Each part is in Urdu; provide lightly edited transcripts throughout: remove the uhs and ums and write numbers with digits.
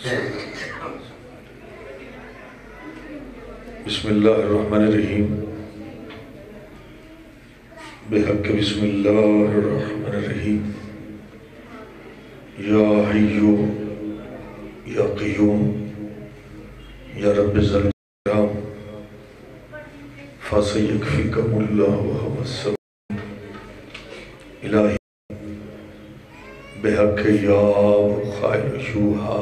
بسم اللہ الرحمن الرحیم بحق بسم اللہ الرحمن الرحیم یا حیو یا قیوم یا رب ذل الجلال فسیکفیکم اللہ وہو السلام الہی بحق یا خائر شوہا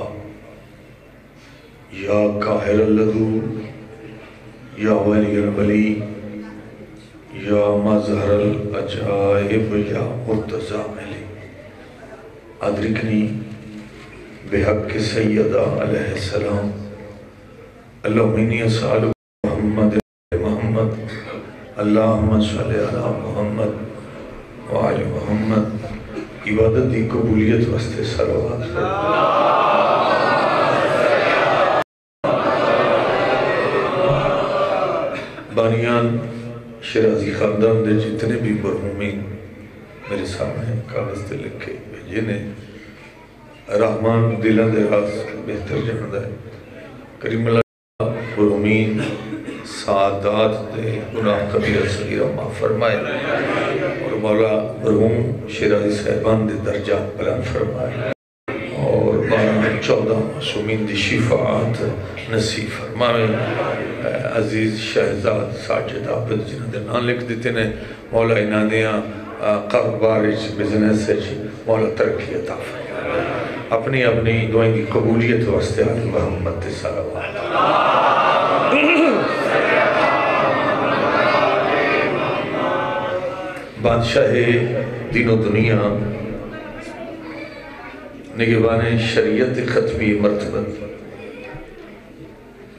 یا قاہر اللذو یا ولی الولی یا مظہر العجائب یا مرتضی ملی ادرکنی بحق سیدہ علیہ السلام اللہم انی اسألک محمد محمد اللہم صلی علی محمد وعلی محمد عبادت دی قبولیت واسطے صلوات بانیان شیرازی خاندان دے جتنے بھی مرحومین میرے سامنے کاغذ تے لکھے بھیجے نے رحمان دلہ دے راز بہتر جاندہ ہے کریم اللہ مرحومین سعادات دے گناہ کبیرہ صغیرہ معاف فرمائے اور مولا مرحوم شیرازی صاحبان دے درجات بلند فرمائے اور 12-14 معصومین دی شفاعت نصیب فرمائے عزیز شہزاد ساجد عابد جنہوں نے نام لکھ دیتے ہیں مولا انانیاں قرب بارش بزنس سے مولا ترقی عطا فرمائے اپنی دعائیں کی قبولیت واسطے آل محمد صلوات بادشاہ دین و دنیا نگہبان شریعت ختمی مرتبت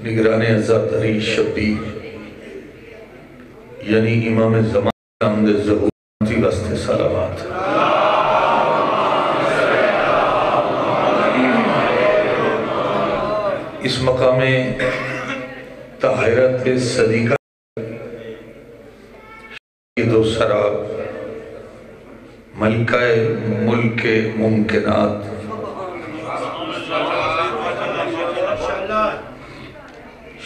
نگران عزاداری شبیر یعنی امام زمان حمد ظہورتی واسطے صلوات اس مقام طاہرت صدیقہ دو سراب ملکہ ملک ممکنات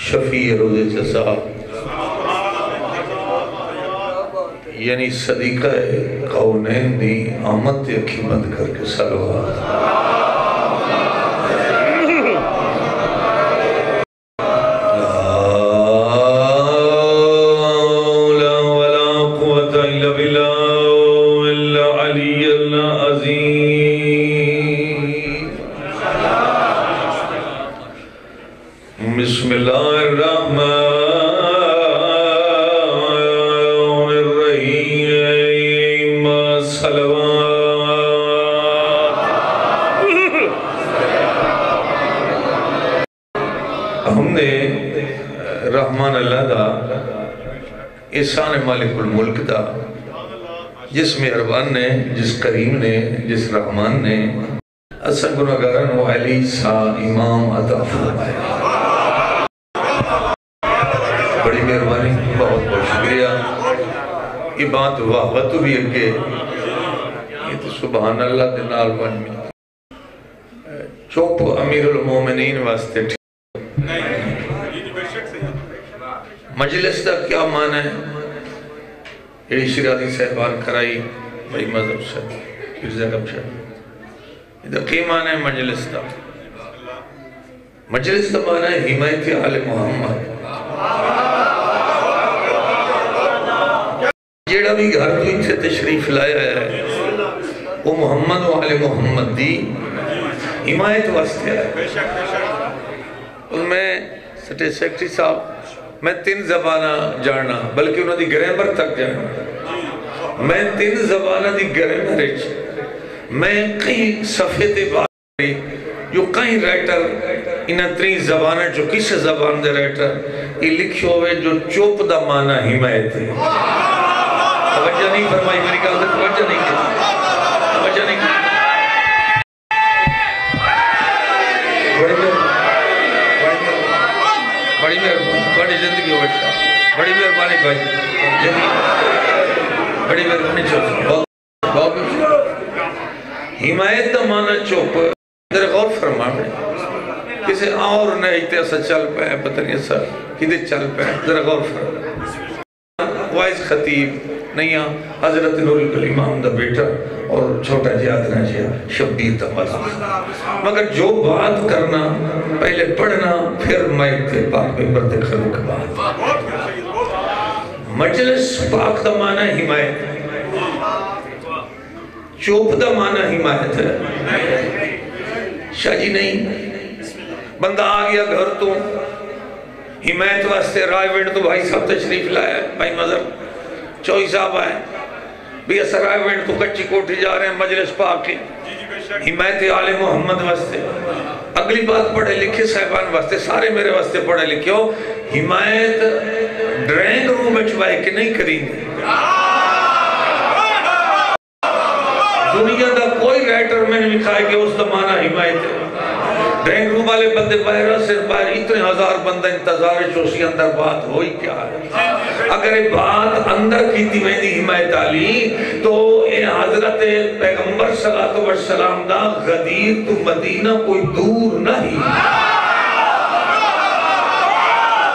شفیع روز جزا یعنی صدیقہ قونین دی آمد یکی مند کر کے صلوات بسم اللہ الرحمن الرحیم صلوات ہم نے رحمان اللہ دا احسان مالک الملک دا جس مہربان نے جس کریم نے جس رحمان نے اصل گناہگاران و علی سا امام عطا فرمائے بڑی مہربانی بہت بہت شکریہ یہ بات واقعت بھی اگے یہ تو سبحان اللہ دے نال بن میں چوپ امیر المومنین واسطے مجلس دا کیا معنی ہے یہ شیرازی صاحبان کرائی بھائی مذہب سے فرزہ کم شاہ یہ کی معنی ہے مجلس دا معنی ہے حمایت آل محمد جیڑا بھی گھر تو ان سے تشریف لایا ہے وہ محمد و آل محمد دی حمایت واسطے ہے ان میں سٹے سیکٹری صاحب میں 3 زبانہ جاننا بلکہ انہوں دی گریمر تک جاننا میں 3 زبانہ دی گریمر میں کئی صفحے دے بات جو کئی رائٹر انہاں 3 زبانہ جو کس زبان دے رائٹر یہ لکھے ہوئے جو چوپ دا معنی حمایت ہے توجہ نہیں فرمائی میری کہا توجہ نہیں کی توجہ نہیں کی بڑی مہربانی زندگی ہو بیٹھا بڑی مہربانی بھائی بڑی مہربانی چوپ حمایت دا معنی چوپ در غور فرما میں کسی اور نئیتے اسا چل پائے پتہ نہیں اسا کدھے چل پائے ذرا غور فرمائیں وائز خطیب نہیں حضرت نور الامام دا بیٹا اور چھوٹا جیادنا جیا شبیر دا مذہب مگر جو بات کرنا پہلے پڑھنا پھر مائک کے پاک میں برد کھلو کے بعد مجلس پاک دا معنی حمایت چوپ دا معنی حمایت ہے شاہ جی نہیں بندہ آ گیا گھر تو حمایت واسطے رائے وینڈ تو بھائی صاحب تشریف لائے بھائی مظہر چوئی صاحب آئے بھی ایسا رائے وینڈ تو کچی کوٹھی جا رہے ہیں مجلس پاک کی حمایت آل محمد واسطے اگلی بات پڑھے لکھے صاحبان واسطے سارے میرے واسطے پڑھے لکھے ہو حمایت ڈرینگ روم میں چھوائے کہ نہیں کریں گے دنیا دا کوئی رائٹر میں نے لکھا ہے کہ اس زمانہ حمایت ہے ڈرینگ روم والے بندے باہرہ سے باہر اتنے ہزار بندہ انتظار چوسی اندر بات ہوئی کیا ہے اگر یہ بات اندر کی تھی میں دی حمایت علی تو اے حضرت پیغمبر صلی اللہ علیہ وسلم دا غدیر تو مدینہ کوئی دور نہیں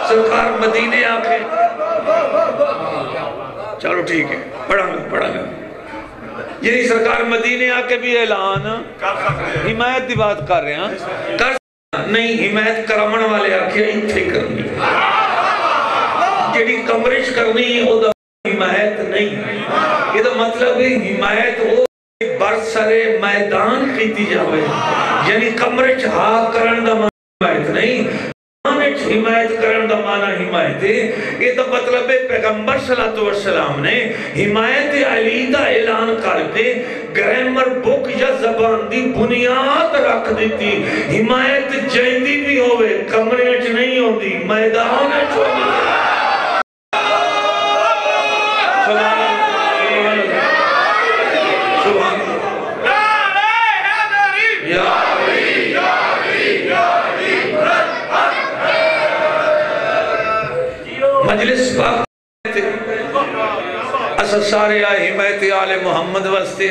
سرکار مدینے آکے چلو ٹھیک ہے پڑھا گا یعنی سرکار مدینے آکے بھی اعلان حمایت دی بات کر رہے ہیں نہیں حمایت کرامن والے آکے اتھے کرنی جیڑی کمرش کرنی او دا حمایت نہیں یہ دا مطلب ہے حمایت او برسر میدان کیتی جاوے یعنی کمرش ہاں کرن دا حمایت نہیں حمایت کرن دا معنی حمایت ہے یہ تو مطلب ہے پیغمبر صلی اللہ علیہ وسلم نے حمایت علی دا اعلان کر کے گرامر بک یا زبان دی بنیاد رکھ دیتی حمایت جیندی بھی ہوئے کمرے اچھ نہیں ہوندی میدان اچھ ہوندی سبحان مجلس پاک اسا سارے آئے حمایت آل محمد واسطے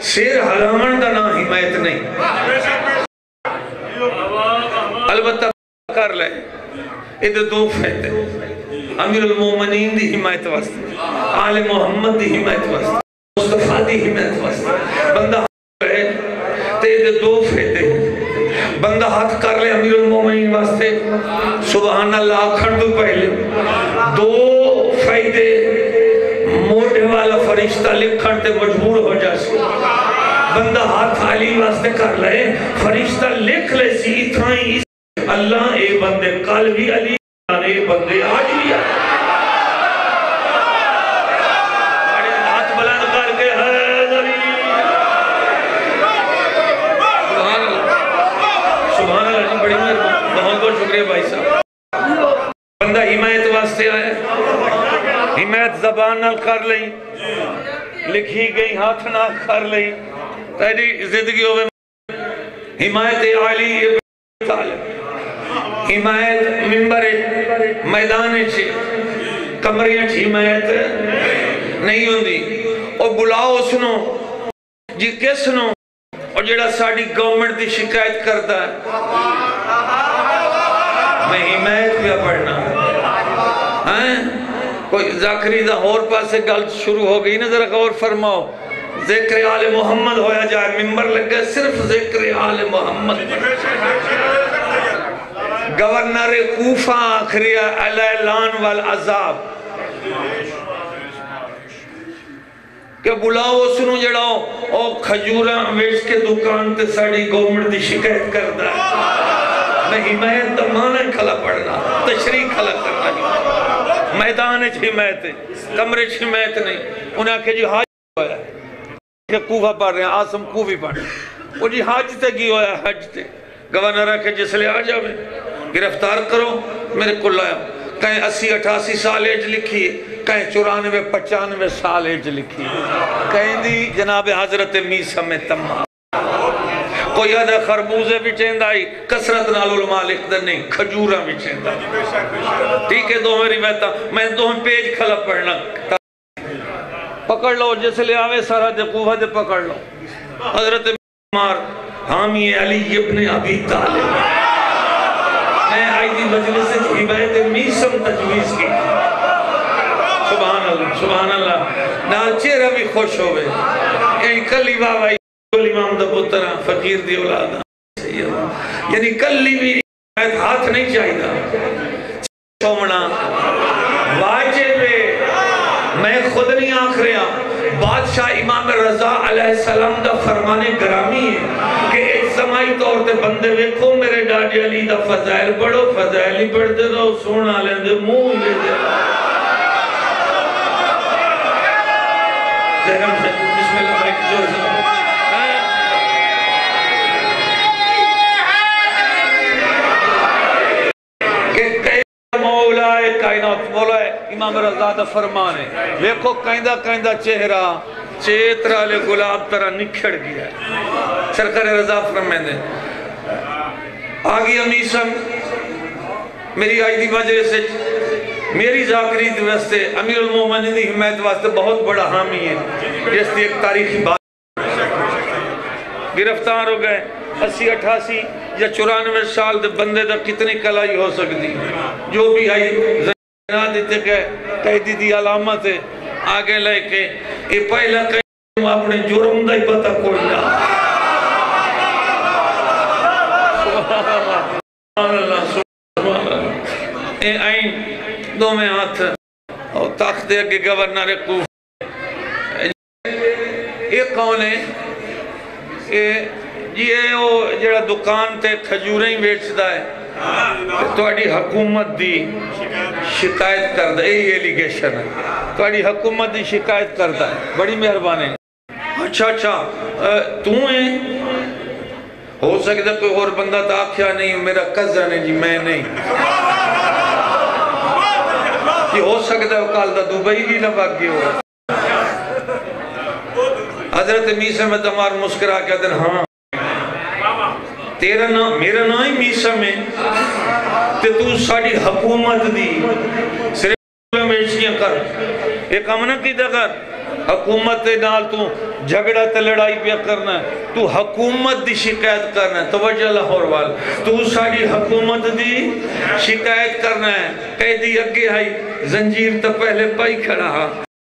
سیر حلامن دا نا حمایت نہیں البتہ کر لے ادھر دو فیدے امیر المومنین دی حمایت واسطے آل محمد دی حمایت واسطے مصطفیٰ دی حمایت واسطے بندہ ہاتھ رہے تے ادھر دو فیدے بندہ ہاتھ کر لے امیر المومنین واسطے سبحان اللہ کھڑ دو پہلے دو فائدے موٹے والا فرشتہ لکھن تے مجبور ہو جاسی بندہ ہاتھ علی واسطے کر لے فرشتہ لکھ لے سی اتھائیں اللہ اے بندے کل بھی علی اے بندے آج بھی ہاتھ بلند کر کے حیدری سبحان اللہ بڑی مہربانی بہت بہت شکریہ بھائی صاحب بندہ حمایت واسطے آئے حمایت زبان نہ کر لئی لکھی گئی ہاتھ نہ کر لئی تیری زندگی ہوئے حمایت علی حمایت ممبر میدان چھے کمریاں چھے حمایت نہیں ہوندی اور بلاؤ سنو جی کس سنو اور جڑا ساڑی گورنمنٹ دی شکایت کرتا ہے میں حمایت بھی پڑھنا کوئی ذاکری دا اور پاسے گل شروع ہو گئی نا ذرا غور فرماؤ ذکر آل محمد ہویا جائے ممبر لگ گئے صرف ذکر آل محمد گورنر کوفہ آخری الاعلان والعذاب کہ بلاؤ سنو جڑاؤ او کھجوراں ویچ کے دکان تے ساڑی گورنمنٹ دی شکایت کرتا ہے میں حمایت دا معنی کھلا پڑھنا تشریح کھلا کرنا میدان حمایت ہے کمرے حمایت نہیں انہیں آکھے جی حاج ہویا کہ کوفہ پڑھ رہے ہیں آسم کوفی پڑھ رہے ہیں وہ جی حاج تے گی ہویا حج تے گورنر آکھے جس لئے آ جاوے گرفتار کرو میرے کو لایا کہیں 80-88 سال ایج لکھی ہے کہیں 94-95 سال ایج لکھی ہے کہیں دی جناب حضرت میسہ میں تمام کوئی آدھا خربوزے بھی چیندہ آئی کسرت نال علماء لکھ در نہیں کھجورہ بھی چیندہ آئی ٹھیک ہے دو میری بیتا میں دو پیج کھلا پڑھنا پکڑ لو جس لے آوے سارا دے قوہ دے پکڑ لو حضرت عمر حامی علی ابن ابی طالب میں آئی دی مجلس سے ہدایت میسم تجویز کی سبحان اللہ سبحان اللہ نال چہرہ بھی خوش ہوئے یعنی کلی بابا امام دا پترہ فقیر دی اولاد یعنی کلی بھی ہاتھ نہیں چاہیے چھومنا واجب میں خود نہیں آنکھ رہا بادشاہ امام رضا علیہ السلام دا فرمان گرامی ہے کہ ایک سمائی طور تے بندے ویکھو میرے ڈاڈی علی دا فضائل پڑھو فضائل ہی پڑھتے رہو سونا لیندے منہ لے دے بسم اللہ ایک جور سے کائنات مولا ہے امام رضا دا فرمان ہے ویکھو کائندہ چہرہ چیترہ لے گلاب طرح نکھڑ گیا ہے سرکار رضا فرمائیں دے آگی امیسم میری آئی دی مجلس سے میری ذاکری دوستے امیر المومنین دی حمایت واسطے بہت بڑا حامی ہے جس دی ایک تاریخی بات گرفتار ہو گئے 80-88 یا 94 سال دے بندے دا کتنی کلائی ہو سکتی جو بھی آئی زنینا دیتے کہ قیدی دی علامت ہے آگے لے کے یہ پہلا قیدی اپنے جرم دا ہی پتہ کوئی نہ سبحان اللہ سبحان اللہ اے آئین دو میں ہاتھ اور تاخت ہے کہ گورنر کوفہ یہ کون ہے یہ وہ جڑا دکان تے کھجوریں بیچتا ہے تواڈی حکومت دی شکایت کردا ہے یہ ایلیگیشن ہے تواڈی حکومت دی شکایت کردا ہے بڑی مہربانی اچھا تو ہیں ہو سکتا کوئی اور بندہ تا آکھیا نہیں میرا کزن ہے جی میں نہیں یہ ہو سکتا ہے کال دا دبئی بھی نہ بھاگ گیا ہو حضرت میسا میں تمہار مسکرا کیا دن ہاں تیرا نام میرا نام ہی میسا میں تو ساڑی حکومت دی صرف میشیاں کر ایک امنہ کی دگر حکومت نال تو جھگڑا تے لڑائی پہ کرنا ہے تو حکومت دی شکایت کرنا ہے توجہ لاہور وال تو ساڑی حکومت دی شکایت کرنا ہے قیدی اگے آئی زنجیر تا پہلے پائی کھڑا ہاں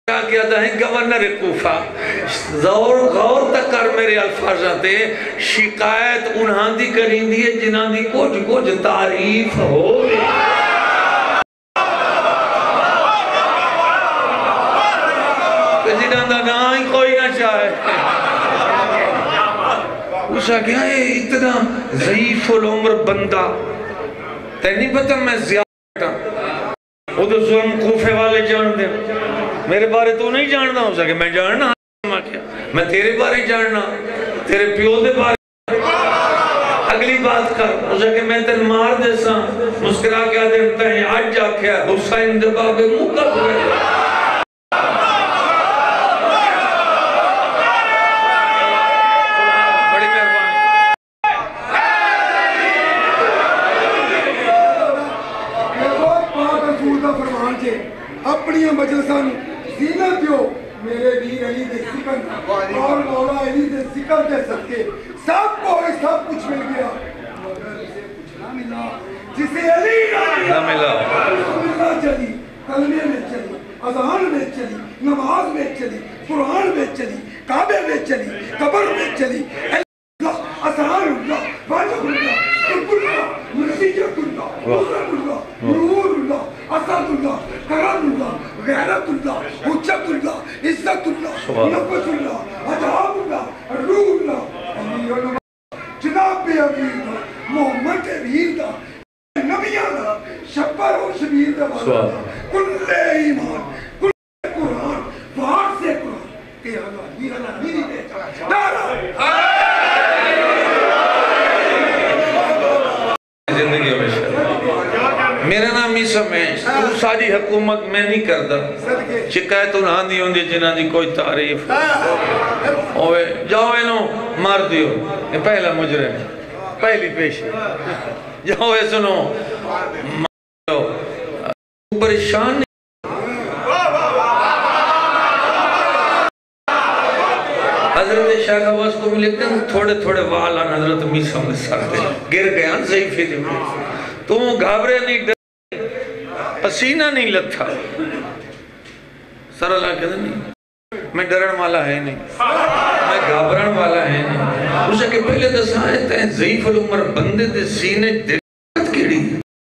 کیا تھا ہے گورنر کوفہ غور تک کر میرے الفاظ آتے شکایت انہاں دی کریں دیئے جنہاں دی کچھ تعریف ہوئے جنہاں دا نام ہی کوئی نہ چاہے اسا کیا ہے اتنا ضعیف العمر بندہ تے نہیں پتہ میں زیادہ ادھر ظلم کوفے والے جان دیں میرے بارے تو نہیں جاننا ہو سکے میں جاننا میں تیرے بارے جاننا تیرے پیو دے بارے اگلی بات کر ہو سکے میں تن مار دے ساں مسکرا کیا دیتا ہے آج جا کیا حسین دے بابے مکہ ہوئے بڑی مہربانی اپنی مجلسان زینہ دیو میرے ویر علی دے سکن اور مولا علی دے سکن دے سکے سب کو سب کچھ مل گیا مگر اسے کچھ نہ ملا جسے علی نہ ملا اللہ چلی کلمے میں چلی اذان میں چلی نماز میں چلی قرآن میں چلی کعبے میں چلی قبر میں چلی اللہ اسرار اللہ واجب اللہ قرب اللہ نتیجت اللہ قرب اللہ نور اللہ اسد اللہ کرم اللہ غیرت اللہ حجت اللہ عزت اللہ نفس اللہ عجاب اللہ روح اللہ امیر اللہ جناب امیر دا محمد امیر دا نبیان دا شبر و شبیر دا کل ایمان کل قرآن وار سے قرآن کہ اللہ میری بیچا نعرہ زندگی ہمیشہ میرا نام میسم ہے تو ساری حکومت میں نہیں کرتا شکایت انہاں دی ہوندی جنہاں دی کوئی تعریف ہوئے جاؤ انہوں مار دیو یہ پہلا مجرم پہلی پیشی جاؤ اے سنو مار دیو پریشان نہیں حضرت شیخ عباس کو بھی لکھتے ہیں تھوڑے تھوڑے وال آن حضرت میسم نے سر دے گر گیا ضعیفی دے تو گھابرے نہیں ڈر پسینہ نہیں لتھا سر اللہ کہتے نہیں میں ڈرن والا ہے نہیں میں گھابرن والا ہے نہیں اسے کہ پہلے دس آئے تھے ضعیف العمر بندے دے سینے دقت کیڑی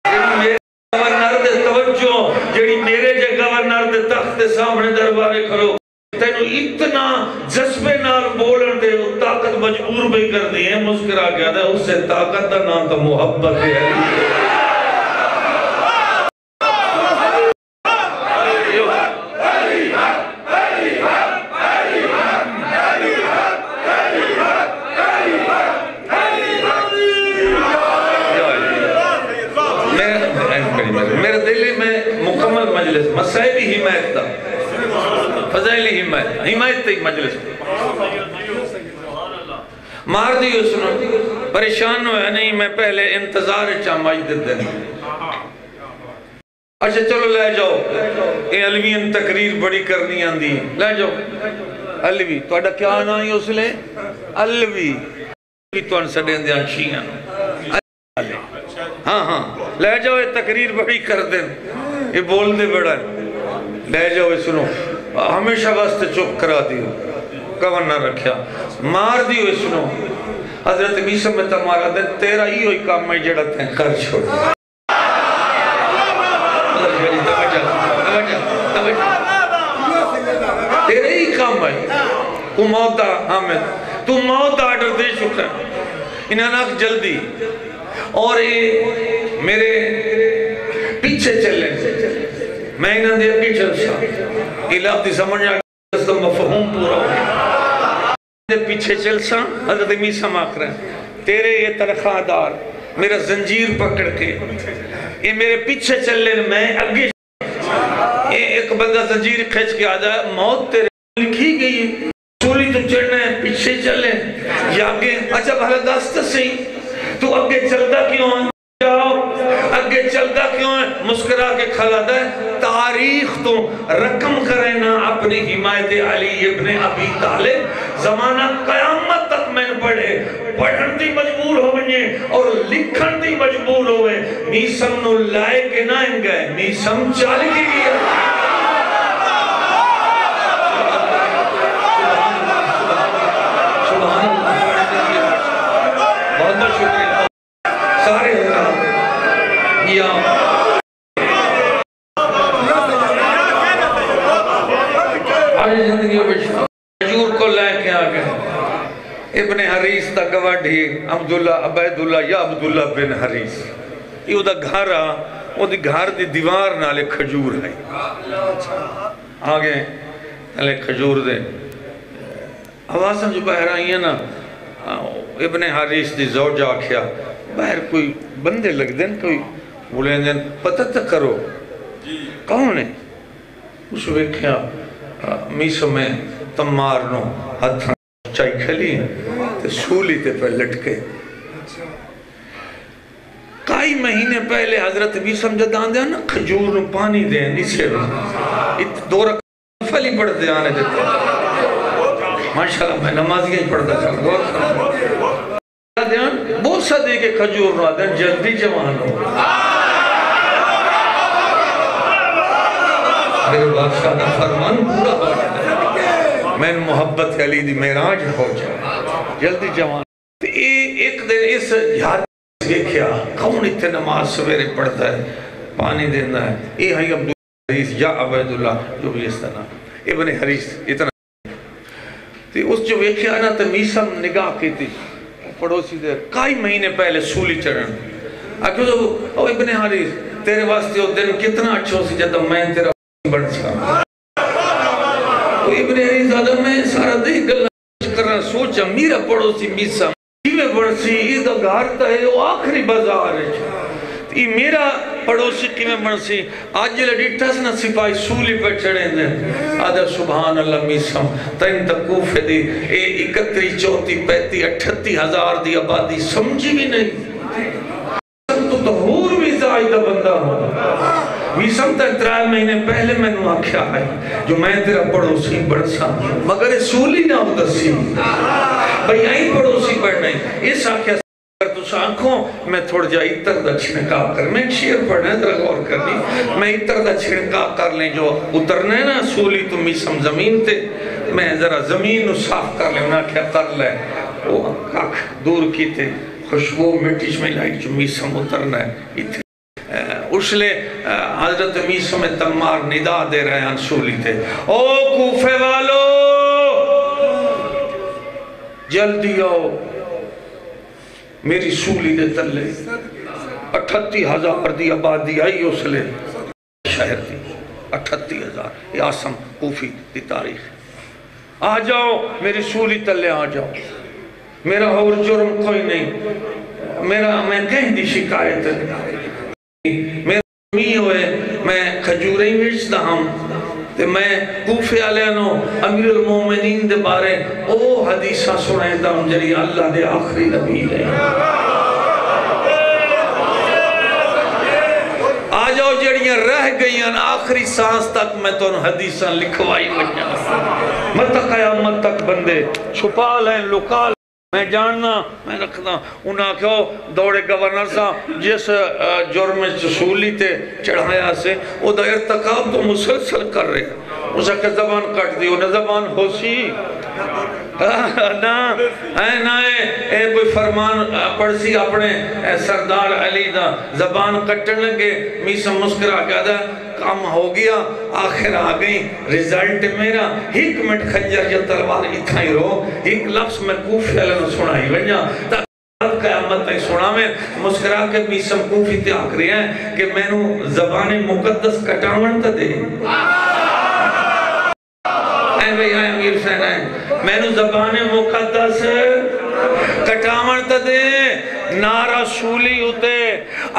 میرے گورنر دے توجہ جیڑی میرے جے گورنر دے تخت دے سامنے دربارے کھلو تینو اتنا جذبے نال بولن دے وہ طاقت مجبور بھی کر دی ہے مسکرا گیا تھا اس سے طاقت دا نام تو محبت ہے میرے دلی میں مکمل مجلس مسائبی حمایت دا فضائلی حمایت تی مجلس مار دیو سنو پریشان ہویا نہیں میں پہلے انتظار چاہ مجدد دن اچھا چلو لے جاؤ یہ علوین تقریر بڑی کرنی آندی لے جاؤ علوی تو اڈا کیا آنا ہی اس لئے علوی تو ان سڑیں دیاں شیئاں ہاں لے جاؤ یہ تقریر بڑی کر دیں یہ بول دے بڑا لے جاؤ یہ سنو ہمیشہ واسطے چپ کرا دیو کون نہ رکھیا مار دیو یہ سنو حضرت عیسیٰ میں تمہارا دے تیرا ہی ہوئی کام میں جڑا تھے کر چھوڑ تیرا ہی کام ہے تو موت حامد تو موت آرڈر دے چکا انہاں ناک جلدی اور یہ میرے پیچھے چلے میں انہاں دے اگے چل سا یہ لفظی سمجھا کہ اس کا مفہوم پورا ہو دے پیچھے چل سا حضرت عیسیٰ ماک رہے ہیں تیرے یہ تنخواہ دار میرا زنجیر پکڑ کے یہ میرے پیچھے چلے میں اگے یہ ایک بندہ زنجیر کھچ کے آجا ہے موت تیرے لکھی گئی ہے سولی تو چڑھنا ہے پیچھے چلے یا آگے اچھا بھلا داستہ سے تو اگے چلتا کیوں ہے جاؤ اگے چلتا کیوں ہے مسکرا کے کھلا دے تاریخ تو رقم کرے نا اپنی حمایت علی ابن ابی طالب زمانہ قیامت تک میں پڑھے پڑھن دی مجبور ہوئے اور لکھن دی مجبور ہوئے میسم نو لائے کے نہ ان گئے میسم چال کے گیا سبحان اللہ بہت بہت شکریہ سارے حضرات یا آج زندگی حجور کو لے کے آگئے ابن حریس تا گواڑی عبداللہ عبیداللہ یا عبداللہ بن حریس یہ دا گھر وہ دی گھر دی دیوار نالے کھجور ہے آگے نالے کھجور دے آوازاں جو باہر آئی ہیں نا ابن حریس دی زوجہ آکھیا باہر کوئی بندے لگ دیں کوئی بولیں دیں پتہ تک کرو کون ہے اس ویکھیا میسو میں تمارنو ہتھاں چائی کھلی تے سولی تے پہ لٹکے کئی مہینے پہلے حضرت بھی سمجھا دان دیا نا کھجور نو پانی دیں اسے دو رکھا فلی پڑھ دے آنے دیتے ماشاءاللہ میں نمازی ہی پڑھ دا بہت سا دے کے کھجور نو آدھیں جلدی جوان ہو میرے بادشاہ دا فرمان پورا ہو جائے میں محبت علی دی معراج ہو جائے جلدی جوان ایک دن اس یاد دیکھیا کون اتنے نماز سویرے پڑھتا ہے پانی دینا ہے یہ ہے عبداللہ حریس یا عبیداللہ جو بھی اس طرح ابن حریس اتنا اس جو ویکھیا نا تو میسم نگاہ کی تھی پڑوسی دے کئی مہینے پہلے سولی چڑھن آکھو تو او ابن حریس تیرے واسطے وہ دن کتنا اچھو سی جب میں تیرا بڑھ سکا تو ابن حریس آدھا میں سارا دے گلہ کرنا سوچا میرا پڑوسی میسم میں بڑھ سی یہ تو گھارتا ہے وہ آخری بازار ہے یہ میرا پڑوسی کی میں بڑھ سی آج لڑی ٹس نہ سپاہی سولی پر چڑھیں دیں آدھا سبحان اللہ میسم تین تکوف دی 31 34 35 38 ہزار دی آبادی سمجھی بھی نہیں تو تہور بھی زائدہ بندہ ہوں میسم تک 3 مہینے پہلے میں نے آکھیا ہے جو میں تیرا پڑوسی بڑھ سا مگر سولی نہ ہوں دسی بھئی آئی پڑوسی بڑھ نہیں اس آکھیا اگر تو تس آنکھوں میں تھوڑ جا اتر دا چھنکا کر میں ایک شیر پڑھنا ہے در غور کرنی میں اتر دا چھنکا کر لیں جو اترنا ہے نا سولی تو میسم زمین تے میں ذرا زمین صاف کر لیں انہاں کیا کر لیں وہ کاک دور کی تے خوشبو مٹیش میں لائی جو میسم اترنا ہے اس لئے حضرت میسم تمار ندا دے رہے ہیں سولی تے او کوفے والو جلدی آؤ میری سولی دے تلے 38,000 دی آبادی آئی اس لئے شہر دی 38,000 یہ آسم کوفی دی تاریخ آ جاؤ میری سولی تلے آ جاؤ میرا اور جرم کوئی نہیں میں کہیں دی شکایت میرا امی ہوئے میں کھجوریں ویچتا ہم تے میں کوفے علیانو امیر المومنین دے بارے او حدیثہ سنائیں دا جری اللہ دے آخری نبی لے آ جاؤ جڑیاں رہ گئیاں آخری سانس تک میں تو ان حدیثاں لکھوائی بجا مت قیامت تک بندے چھپا لیں لکا میں جاننا میں رکھنا انہاں کہو دوڑے گورنر سا جس جرم سولی تے چڑھایا سے وہ دا ارتقاب تو مسلسل کر رہے ہیں اسے کہ زبان کٹ دی انہیں زبان ہو سی نا اے کوئی فرمان پڑھ سی اپنے سردار علی دا زبان کٹن لگے میسم مسکرا کہا دا کام ہو گیا آخر آگئی ریزلٹ میرا ایک منٹ خنجر یا تلوار اتھائی رو ایک لفظ میں کوفی علیہ سنائی بنجا تاکہ قیامت نہیں سنا میں مسکرا کے میسم کوفی تے آکھ رہے ہیں کہ میں نو زبان مقدس کٹاون تا دے اے بھئی آئے امیر حسین آئے میں نو زبان مقدس کٹاون تا دے نارا سولی ہوتے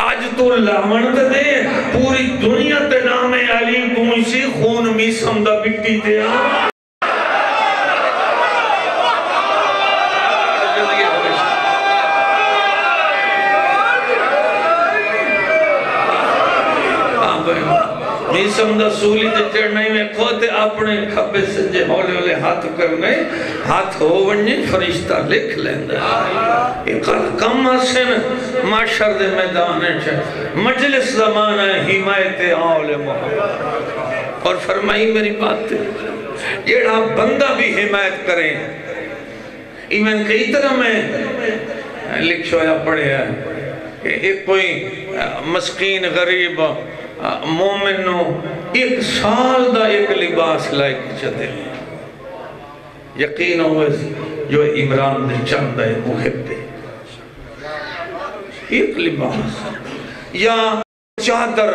آج تو لاون تا دے پوری دنیا تے نام علی گوئسی خون میسم دا بکتی تے آ میسم دا سولی تے چڑھنائی میں کھوتے اپنے کھپے سجے ہولے ہولے ہاتھ کرنے ہاتھ ہو ونجے فرشتہ لکھ لیندہ یہ کم آسن معاشر دے میدانے چھے مجلس زمانہ حمایت آل محمد اور فرمائی میری بات تے جیڑا بندہ بھی حمایت کریں ایمن کئی طرح میں لکھ شویا پڑے ہیں کہ ایک کوئی مسکین غریب مومن نو ایک سال دا ایک لباس لائے کی چاہتے ہیں یقین ہوئے جو عمران دے چند ہے محب دے ایک لباس یا چادر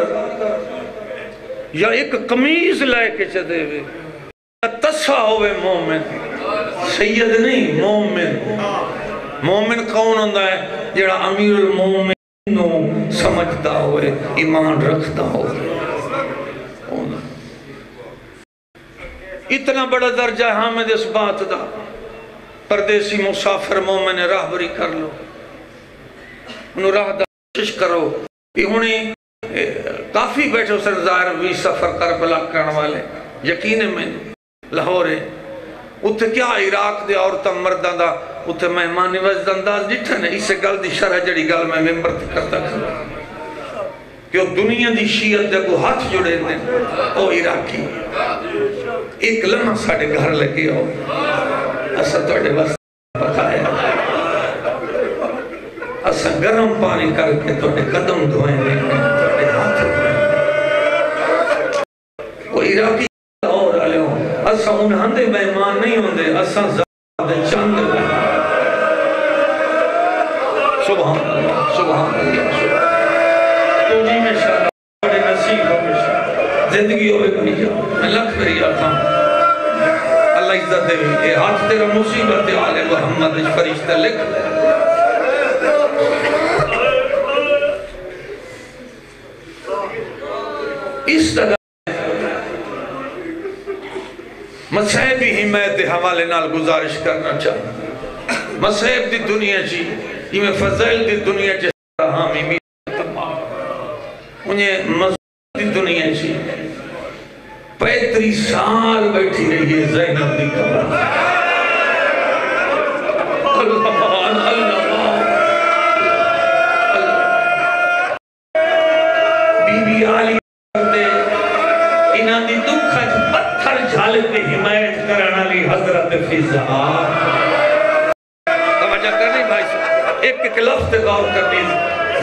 یا ایک قمیض لائے کے چاہتے ہوئے تصفہ ہوئے مومن سید نہیں مومن کون ہوندہ ہے جڑا امیر المومن نو سمجھتا ہوئے ایمان رکھتا ہوئے اتنا بڑا درجہ ہے حامد اس بات دا پردیسی مسافر مومن راہبری کر لو انہوں راہ دا کوشش کرو انہیں کافی بیٹھے اسے ظاہر بھی سفر کر بلا کرنے والے یقین میں لاہورے اتھے کیا عراق دے عورتہ مردہ دا اتھے مہمانی وزد انداز جٹھا نے اسے گل دی شرح جڑی گل میں ممبر تے کرتا کھا کہ وہ دنیا دی شیعت دے کو ہاتھ جڑے دیں او عراقی ایک لمحہ ساڑھے گھر لگی ہو اسا توڑے واسطہ پکایا اسا گرم پانی کر کے توڑے قدم دھوئیں دیں توڑے ہاتھ دھوئیں وہ عراقی اور علیہ ہوں اسا انہاں دے مہمان نہیں ہوں دے اسا زیادہ چند دے سبحان اللہ سبحان اللہ تو جی میں شاء اللہ بڑے نصیب ہو میں شاء اللہ زندگی ہوئے بنی جاؤ میں لکھ میری آتا ہوں اللہ عزت دے اے ہاتھ تیرا مصیبت آلِ محمد فرشتہ لکھ اس طرح مسیح بھی حمایت حوالے نال گزارش کرنا چاہتا مسیح دی دنیا چی یہ میں فضائل دی دنیا چی حامی میرے تمام انہیں مزید دی دنیا چی 35 سال بیٹھی رہی ہے زینب دی قبر اللہ حضرت فضا توجہ کرنی بھائی صاحب ایک ایک لفظ غور کرنی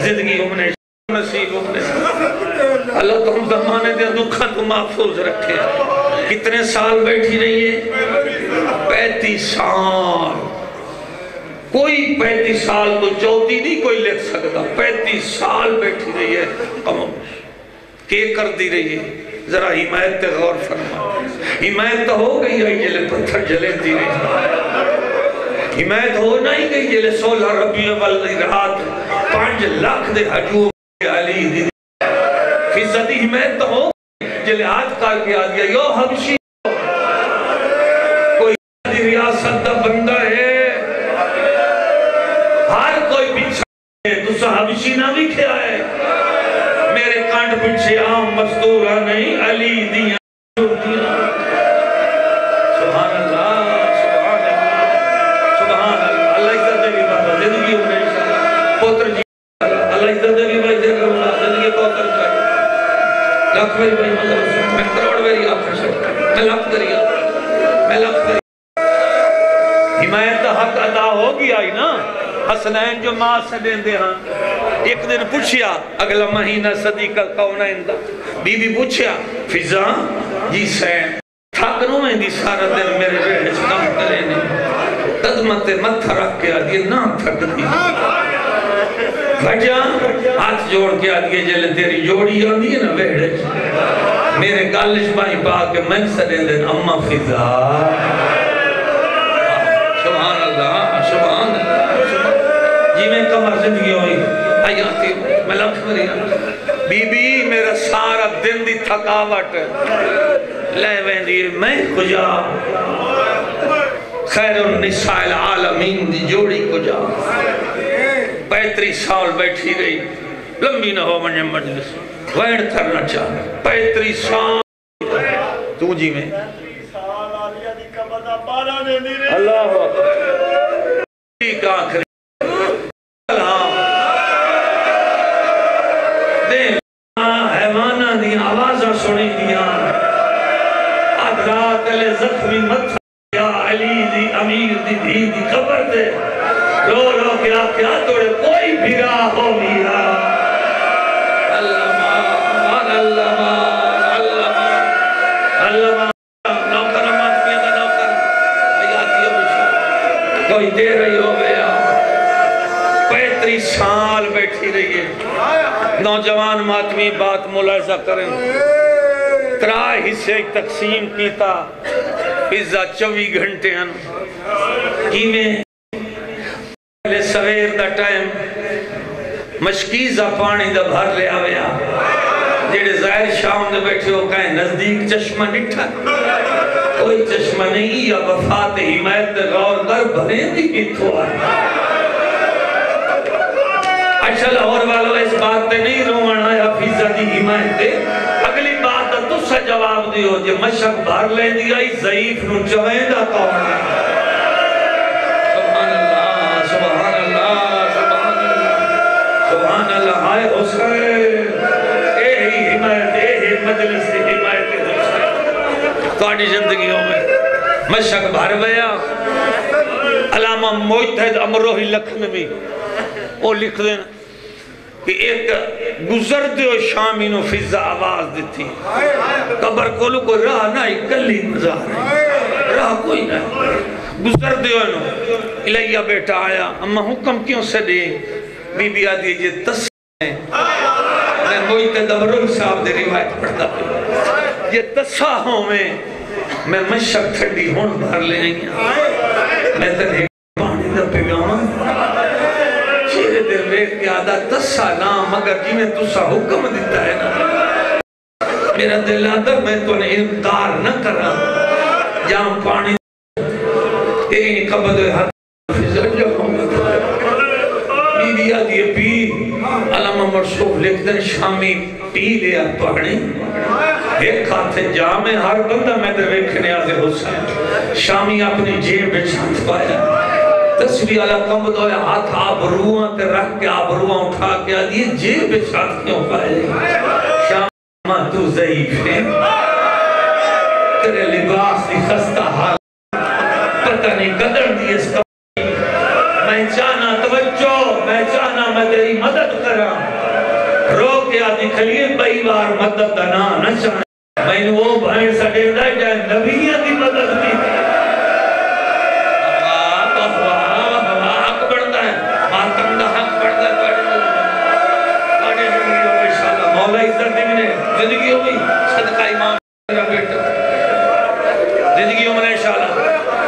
زندگی ہمیں نصیب ہمیں اللہ تو ہم زمانے دے دکھا تو محفوظ رکھے کتنے سال بیٹھی رہی ہے 35 سال کوئی 35 سال تو چوتھی نہیں کوئی لکھ سکتا 35 سال بیٹھی رہی ہے کہ کر دی رہی ہے ذرا حمایت تے غور فرما حمایت تو ہو گئی ہے جلے پتھر جلے دی رہی حمایت ہو نہیں گئی جلے 16 ربیع والی رات 5 لاکھ دے ہجوم علی دی فضا دی حمایت تو ہو جلے ہاتھ کار کے آدیا یو حبشی کوئی دی ریاست دا بندہ ہے ہر کوئی پیچھا ہے تو حبشی نہ بھی کھیا ہے میرے کانڈ پیچھے عام مزدورہ نہیں علی دیا سبحان اللہ سبحان اللہ سبحان اللہ اللہ عزت دے بھی بابا زندگی ہو گئی پوتر جی اللہ عزت دے بھی بھائی دے کرنا زندگی پوتر جائے لاکھ میری بھائی مطلب میں کروڑ میری آنکھ شکر میں لاکھ دریا میں لاکھ دریا حمایت حق ادا ہوگی آئی نا حسنین جو ماں سے دیں دے ہاں ایک دن پوچھیا اگلا مہینہ صدیقہ کون ہے اندہ بی بی پوچھیا فضا جی سین تھاکنوں میں دی سارا دن میرے بیٹھ کام کرے نہیں قدمت متھا رکھ کے آدھئے نہ تھک دی بھجا ہاتھ جوڑ کے آدھئے جلے تیری جوڑی آدھی ہے نا بیٹھ میرے گالش بائی پا کے میں سے دیں دن اممہ فضا سبحان اللہ سبحان اللہ جی میں کمر زندگی ہوئی آیاتی میں لکھ مریا بی بی میرا سارا دن دی تھکاوٹ لے ویندی میں کجا خیر النساء العالمین دی جوڑی کجا 35 سال بیٹھی رہی لمبی نہ ہو منجھے مجلس ویڑ کرنا چاہ 35 سال تو جی میں اللہ ایک آخری حیوانہ دی آوازہ سنی دیا ادرات علی زخمی متھا یا علی دی امیر دی دی دی قبر دے رو رو کیا کیا توڑے کوئی بھیرا ہو بھیرا اللہ مان اللہ مان اللہ مان اللہ مان نوکر ماتمیہ دا نوکر آیاتی ابشا کوئی دے رہی ہو گیا 35 سال بیٹھی رہی ہے نوجوان ماتمی بات ملاحظہ کریں ترا حصے تقسیم کیتا فضا 24 گھنٹے ہیں کیمیں پہلے سویر دا ٹائم مشکیزہ پانی دا بھر لے آویا جیڑے ظاہر شام دے بیٹھے ہو کہیں نزدیک چشمہ نٹھا کوئی چشمہ نہیں یا وفات حمایت دے غور کر بھریں دی کتو آئے اچھا لاہور والو اس بات تے نہیں رومانا یا فضا دی حمایت دے اگلی بات تو سا جواب دیو جے مشک بھر لے دیا ہی ضعیف نو چویں دا کون ہے سبحان اللہ سبحان اللہ سبحان اللہ سبحان اللہ آئے حسین اے ہی حمایت اے ہی مجلس دی حمایت حسین توڑی زندگیوں میں مشک بھر گیا علامہ موجتہد امروہی لکھنوی وہ لکھ دینا کہ ایک گزر دیو شامی نو فضا آواز دیتی قبر کولو کوئی راہ نہ اکلی مزار ہے راہ کوئی نہ گزر دیو نو الیہ بیٹا آیا اما حکم کیوں سے دے بی بی آدھی یہ تسا ہے میں موجتہد امروہی صاحب دے روایت پڑھتا پہ یہ تسا ہوں میں مشک تھڑی ہون بھر لے آئی میں تنہیں پانی دا پیغام چیرے دل ریٹ کے آدھا تسا نام مگر جی میں تسا حکم دیتا ہے نا میرا دل آدھا میں تو نے انکار نہ کرا جہاں پانی تیری قبض حد فضل جو بی بی آدھی پی علامہ مرشوف لکھ دن شامی پی لیا پانی ایک ہاتھ جامع ہر بندہ میں در ویکھنے آدھے حسین شامی اپنی جیب میں چھانت پایا تصویر علیہ قبض ہویا ہاتھ آبروان تے رکھ کے آبروان اٹھا کے آدھی جیب میں چھانت کیوں پائے شامہ تو ضعیف ہے تیرے لباس دی خستہ حال نہیں قدر دی اس کبھی میں چاہنا توجہ میں چاہنا میں تیری مدد کرا رو کے آدھی خلیل بھائی بار مدد دنا نہ چاہنا میں نے وہ بھائن سڑے دا جائے نبیہ دی مدد دی حق بڑھتا ہے ماتم دا حق بڑھتا ہے پڑھے زندگی ہو انشاءاللہ مولا عزت دی منے زندگی ہو گئی صدقہ امام میرا بیٹا زندگی ہو منے انشاءاللہ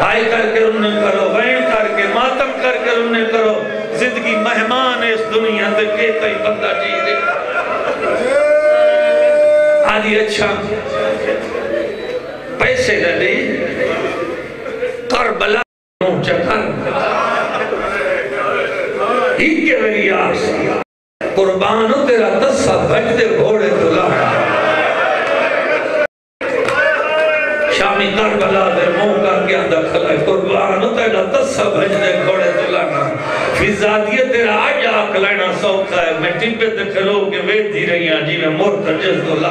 ہائی کر کے انہیں کرو وین کر کے ماتم کر کے انہیں کرو زندگی مہمان اس دنیا دے کے کئی بندہ جی دے آدھی اچھا پیسے لے لے کربلا چکر ہی کے میری آس قربانو تیرا تصہ بجدے گھوڑے دلا شامی کربلا دے موقع کیا دکھل ہے قربانو تیرا تصہ بجدے گھوڑے دلا فضادیہ تیرا آج آکھ لینا سوکھا ہے میں ٹپے دکھلو کہ وید دی رہی ہیں جی میں مرتجز دلا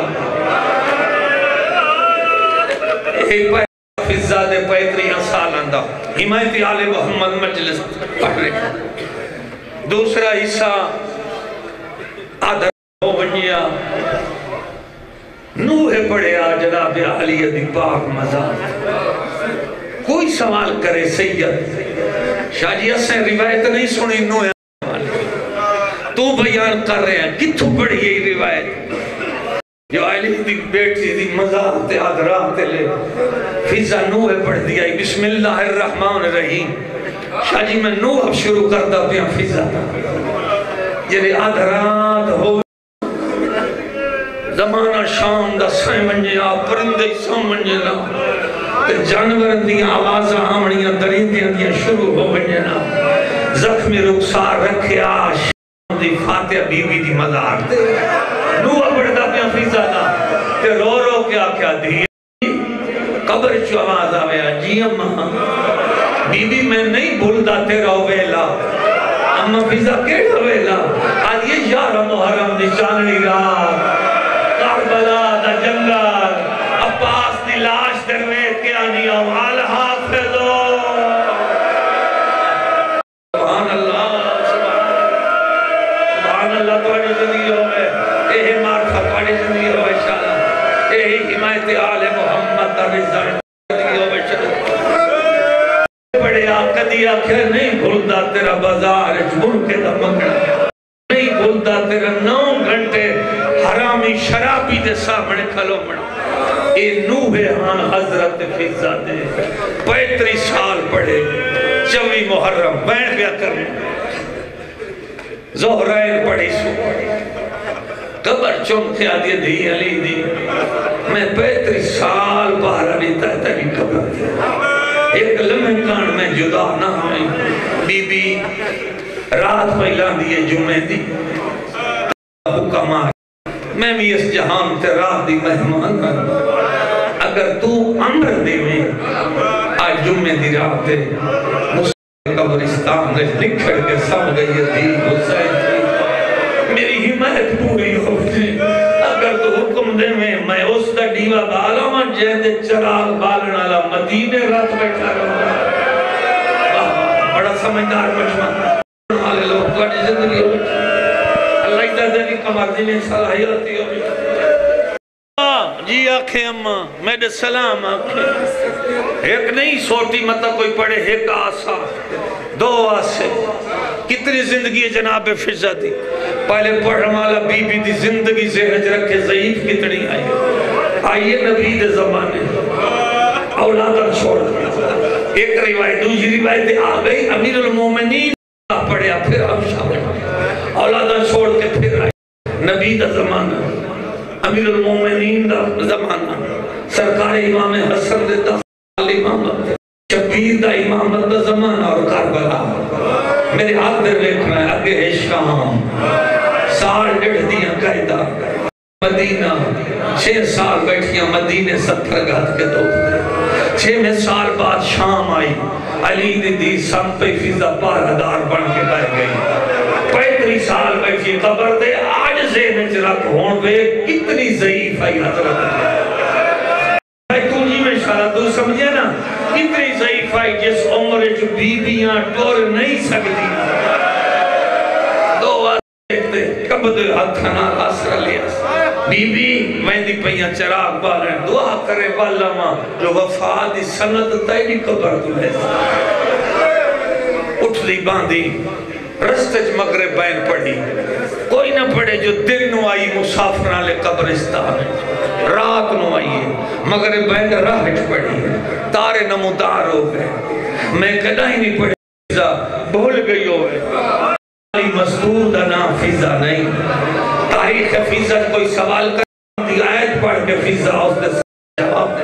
ایک پائے فضادے پیتریاں سال اندہ حمایتی آل محمد مجلس پڑھ رہے دوسرا حصہ آدھر ہو بنیا نوح پڑھے آ جناب علی دی پاک مزار کوئی سوال کرے سید شاہ جی اسے روایت نہیں سنی نوح تو بیان کر رہے ہیں کتھو پڑھی یہ روایت جو علی دی بیٹی دی مزار تے آدھرات لے فضا نوح پڑھ دیا بسم اللہ الرحمن الرحیم شاہ جی میں نوح شروع کرتا پیا فضا یعنی آدھرات ہو زمانہ شام دا سائیں منجے آ پرندے سام منجے نا تے جانور دیا آوازہ آمنیاں دریندیاں دیا شروع ہو منجے نا زخمی رخصار رکھے شام دی فاتحہ بی بی دی مزار دے نوح پڑھتا پیا فضا دا تے رو رو کیا کیا دی قبر چو آواز آویا جی اممہ بی بی میں نہیں بھولتا تیرا ویلا اممہ فضا کیڑا ویلا آج یہ یارہ محرم دی چاننی رات کربلا دا جنگل عباس دی لاش درویت کے آنی آوال حافظو سبحان اللہ سبحان اللہ تو آنی زندگی ہوئے اے معرفت والی زندگی ہوئے شاءاللہ اے حمایت آل محمد دا رضا زندگی ہوئے شاءاللہ بڑے آقا دیا کہ نہیں بھولتا تیرا بازار جھول کے دا منگڑا نہیں بھولتا تیرا 9 گھنٹے حرامی شرابی دے سامنے کھلو مڑا اے نوح ہاں حضرت فضا دے 35 سال پڑھے 24 محرم بین بیا کرنے زہرائن پڑھی سو قبر چونکے آدھی دی علی دی میں 35 سال باہر علی تحت علی قبر دی ایک لمحے کان میں جدا نہ ہوئی بی بی رات پہلان دیئے جمعہ دی حکم آئے میں بھی اس جہان تے رات دی مہمان اگر تو امر دے میں آج جمعہ دی رات دے مسلم قبرستان نے نکھڑ کے سب گئی دی حسین تھی میری حمایت پوری ہو گئی اگر تو حکم دے میں اس دا ڈیوہ بالا من جہدے چراغ بالنا لا مدینے رات بیٹھا رہا بڑا سمجھدار مجمع حالے لوگ تو آنی زندگی ہو اللہ عزت دی کمر دی میں صلاحیتی ہو جی آنکھیں اممہ میرے سلام آنکھیں ایک نہیں سوٹی مطلب کوئی پڑھے ایک آسا 2 آسے کتنی زندگی جناب فضا دی پہلے پڑھنے والا بی بی دی زندگی سے حج رکھے ضعیف کتنی آئیے نبی دے زمانے اولادہ چھوڑ ایک روایت دوسری روایت آ گئی امیر المومنین پڑھیا پھر آپ شاہ اولادہ چھوڑ کے پھر آئے نبی دا زمانہ امیر المومنین دا زمانہ سرکار امام حسن دے 10 سال امامت شبیر دا امامت دا زمانہ اور کربلا میرے ہاتھ در دیکھنا ہے اگے شام سال 1.5 دیاں قائدہ مدینہ 6 سال بیٹھیاں مدینہ 70 گھات کے دو 6 سال بعد شام آئی علی دی سم پہ فضا پاردار بن کے بہ گئی 35 سال بیٹھی قبر دے آج ذہن رکھ ہون بے کتنی ضعیف آئی حضرت تو جی میں شاءاللہ تو سمجھے نا کتنی ضعیف آئی جس عمر بیبیاں ٹور نہیں سکتی دو آتے کبد ہاتھنا آسرا لیا بی بی ویندی پہیاں چراغ بالیں دعا کرے والا ماں جو وفا دی سنت تیری قبر تو ہے اٹھ دی باندھی رستج مغرب بین پڑھی کوئی نہ پڑھے جو دن نو آئی مسافران لے قبرستان رات نو آئی مغرب بین راہج پڑھی تارے نمودار ہو گئے میں کدہ ہی نہیں پڑھی فیضا بھول گئی ہوئے علی مزدور دا نام فیضا نہیں تاریخ فیضا کوئی سوال کر دی آیت پڑھ کے فیضا اس نے جواب دے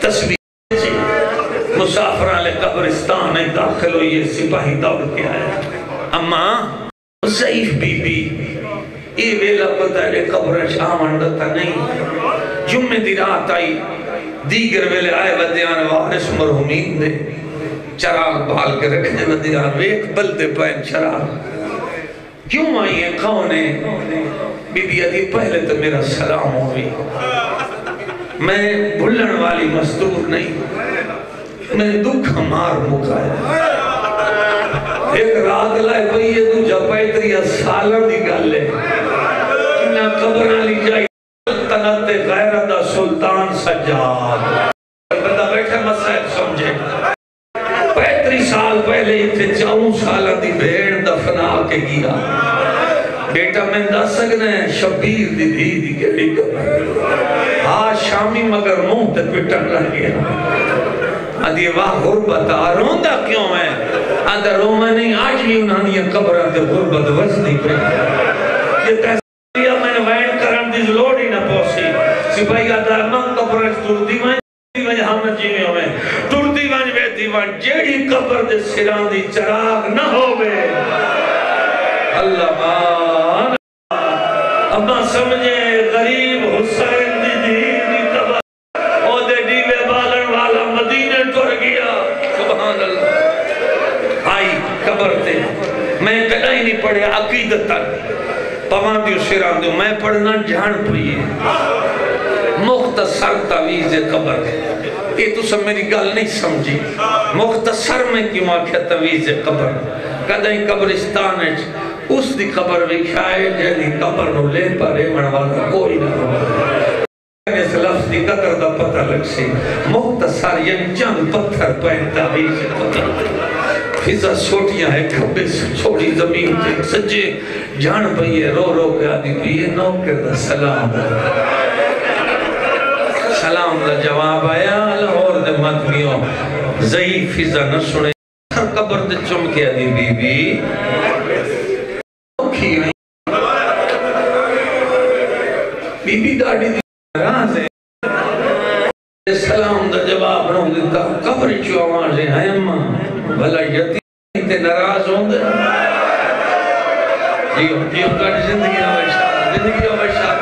تصویر جی مسافران لے قبرستان ہے داخل ہوئی سپاہی دوڑ کے آیا اماں ضعیف بی بی یہ ویلہ پتہ ہے قبر شامندتا نہیں جمعہ دی رات آئی دیگر ویلے آئے ودیان وارث مرحومین دے چراغ بھال کے رکھنے ودیان ویک بلدے پائن چراغ کیوں آئی ہیں کون ہے بی بی ادھی پہلے تو میرا سلام ہوئی میں بھلن والی مزدور نہیں میں دکھ مار مکایا ایک رات لائے بھئی یہ دو جپیتری سالہ دی گل ہے نہ قبر علی جائی سلطنت غیرت سلطان سجاد بندہ بیٹھے مسائل سمجھے 35 سال پہلے اتنے 4 سالہ دی بھیڑ دفنا کے گیا بیٹا میں دا سکنے شبیر دی دی دی گیڑی قبر ہاں شامی مگر منہ تے پٹن رہ گیا آدھی واہ غربت روندہ کیوں ہے آدھا رومہ نہیں آج بھی انہوں نے یہ قبر آدھے غربت وزنی پہ یہ تحصیلیا میں نے وین کرن دی لوڑی نہ پوسی سپاہی آدھا من قبر ٹردی وانج ہم جیوے ہوئے ٹردی وانج ویدی وانج جیڑی قبر دے سران دی چراغ نہ ہوئے اللہ مان اما سمجھے غریب حسین دی دی قبر او دے دیوے بالن والا مدینہ ٹر گیا سبحان اللہ آئی قبر تے میں کدہ ہی نہیں پڑھے عقیدت تک پوان دیو سران دیو میں پڑھنا جان پڑھئے مختصر تعویز قبر یہ تو سب میری گل نہیں سمجھی مختصر میں کیوں آکھیا تعویز قبر کدہ ہی قبرستان ہے اس دی قبر وکھائے جنہی قبر نو لے پر ایمن والا کوئی نہ ہو اس لفظ دی قدر دا پتہ لگ سی مختصر یعنی چند پتھر پہن تعویز قبر فضا چھوٹیاں ہے کھبے چھوڑی زمین تے سجے جان پہیے رو رو کے آدھی پیئے نوکر دا سلام سلام دا جواب آیا لاہور دے مدمیوں ضعیف فضا نہ سنے ہر قبر دے چمکے آدھی بی بی بی بی ڈاڑی دی راز ہے سلام دا جواب نہ دیتا قبر چو آوازیں ہیں اماں بھلا یتیم تے ناراض ہوں دے جیو کاٹ زندگی آوشا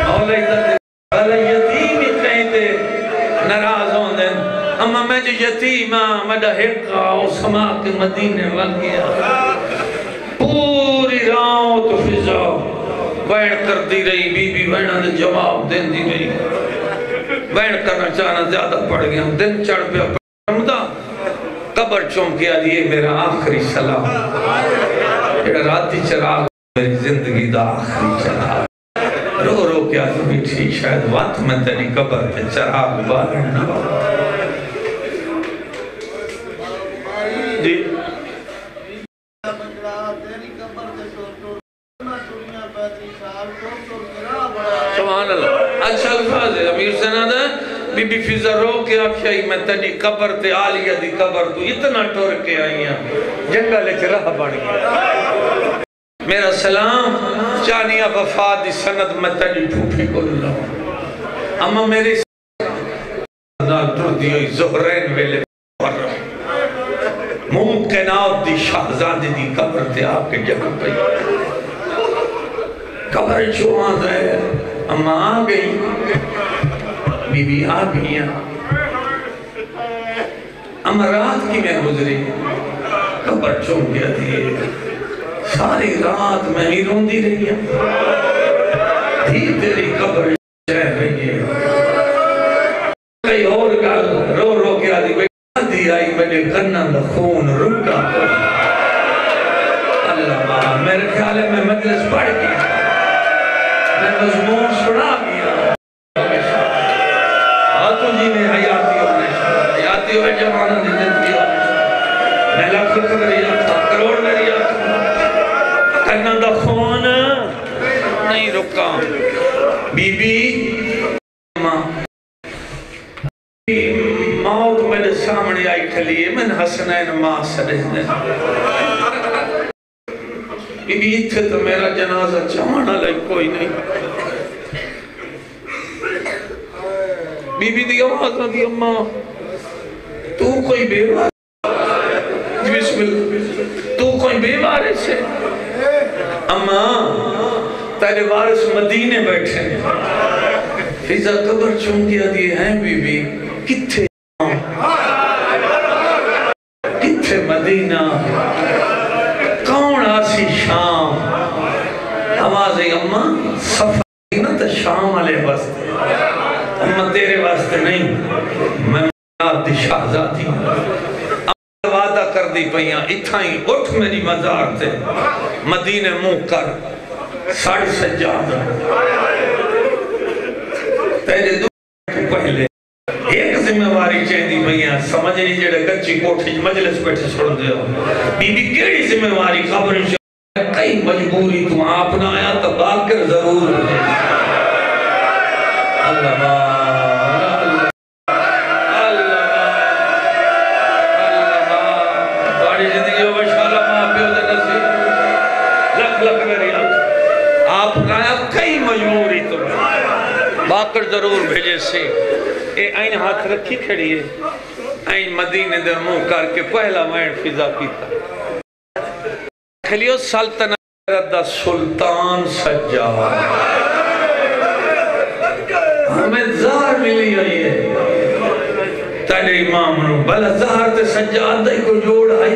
مولا عزت بھلا یتیم ہی کہیں تے ناراض ہوں دے اماں میں جو یتیم مدہ حقہ او سما کے مدینے وال گیا پوری راؤں تو فضا بین کر دی رہی بی بی بینہ دے جواب دین دی رہی بین کرنا چاہنا زیادہ پڑھ گیا دن چڑھ پہ پڑھمدہ قبر چونکیا لیے میرا آخری سلام یہ راتی چراغ میری زندگی دا آخری چراغ رو رو کیا بھی تھی شاید وقت میں تیری قبر پہ چراغ بارن نہ جی سبحان اللہ اچھا الفاظ ہے امیر سنادہ بی بی فضا رو کے آکھائی میں تیری قبر تے آلیہ دی قبر تو اتنا ٹور کے آئی ہیں جنگل چراہ بڑھ گیا میرا سلام چانیہ وفاد دی سند میں تیری پھوپھی کو لوں اما میری سنال ٹر دیوئی زہرین ویلے پر ممکنات دی شہزادی دی قبر تے آپ کے جگہ پہ قبر چوان ہے اما آ گئی بی بی آ گئی اما رات کی میں گزری قبر چون گیا تھی ساری رات میں ہی روندی رہی تھی تیری قبر چاہ رہی ہے کئی اور گل رو رو کے آدھی دی آئی میرے کنہ دا خون رکا اللہ ماں میرے خیال ہے میں مجلس پڑھ گیا میں مضمون سنا گیا آتو جی نے حیاتی ہوئے جوانہ دی زندگی میں لاکھ خبریات تھا کروڑ میریات تھا کنہ دا خون نہیں رکا بی بی ماں موت میرے سامنے آئی کھلیے من حسنین ماں سڑھنے بی بی اتھے تو میرا جنازہ چوانا لگ کوئی نہیں بی بی دی آواز دی اماں تو کوئی بے وارث بسم اللہ تو کوئی بے وارث ہے اماں تیرے وارث مدینے بیٹھے فضا قبر چونکیا دیئے ہیں بی بی کتھے کتھے مدینہ کون آسی شام آواز اماں سفر نہ تا شام علیہ واسطے اماں تیرے واسطے نہیں میں آپ دی شہزادی وعدہ کر دی پہیاں اتھائیں اٹھ میری مزار تے مدینے منہ کر ساڑھ سجاد تیرے دو پہلے ایک ذمہ واری چاہی دی بھئیاں سمجھ نہیں جڑے کچی کوٹھی مجلس بیٹھے چھوڑ دے ہو بی بی کیڑی ذمہ واری خبر کئی مجبوری تم آپ نہ آیا تو باکر ضرور اللہ باری زندگی ہو بشالہ ماں پیو دے نصیب لکھ میری آپ نہ آیا کئی مجبوری تم باکر ضرور بھیجے سے اے آئین ہاتھ رکھی کھڑی ہے آئین مدینے دے منہ کر کے پہلا وین فضا کیتا کھلیو سلطنت دا سلطان سجاد ہمیں زہر ملی ہوئی ہے تیرے امام نو بلا زہر تے سجاد دے کو جوڑ آئی